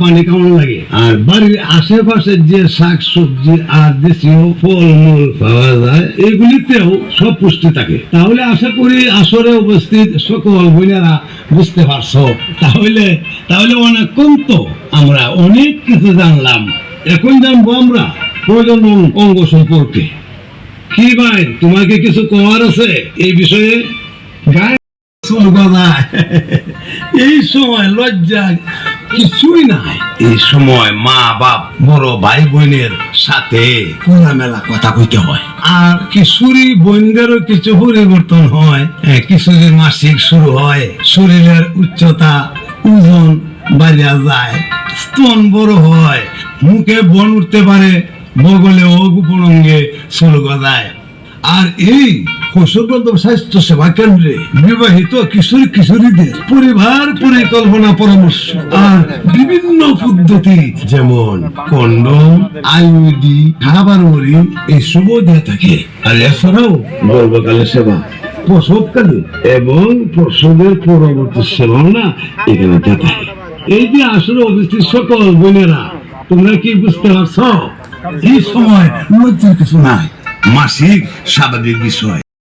পানি কেমন লাগে। আর বাড়ির আশেপাশে যে শাক সবজি আর দেশীয় ফলমূল পাওয়া যায় এগুলিতেও সব পুষ্টি থাকে। তাহলে আশা করি আসরে উপস্থিত সকল বোনেরা বুঝতে পারছো। তাহলে অনেকক্ষণ তো আমরা অনেক কিছু জানলাম, এখন জানবো আমরা প্রজনন অঙ্গ সম্পর্কে। কি ভাই, তোমাকে কিছু কমার আছে এই বিষয়ে? এই সময় লজ্জা কিছুই নাই। এই সময় মা বাপ বড় ভাই বোনের সাথে খোলামেলা কথা কইতে হয়। আর কিশোরী বোনদেরও কিছু পরিবর্তন হয়। কিশোরীর মাসিক শুরু হয়, শরীরের উচ্চতা ওজন বাড়িয়া যায়, স্তন বড় হয়, মুখে বন উঠতে পারে, বগলে ও গোপন অঙ্গে চুল গজায়। আর এই কৈশোরবন্ধব স্বাস্থ্য সেবা কেন্দ্রে বিবাহিত কিশোরীদের পরিবার পরিকল্পনা পরামর্শ আর বিভিন্ন পদ্ধতি যেমন কন্ডম, আইইডি, খাবার মুড়ি এইসবও দিয়ে থাকে। আর এছাড়াও গর্ভকালের সেবা, প্রসবকালীন এবং প্রসবের পরবর্তী সেবাও না এখানে দিয়ে থাকে। এই যে আসলে অবস্থিত সকল বোনেরা, তোমরা কি বুঝতে পারছো? এই সময় লজ্জার কিছু নাই, মাসিক স্বাভাবিক বিষয়।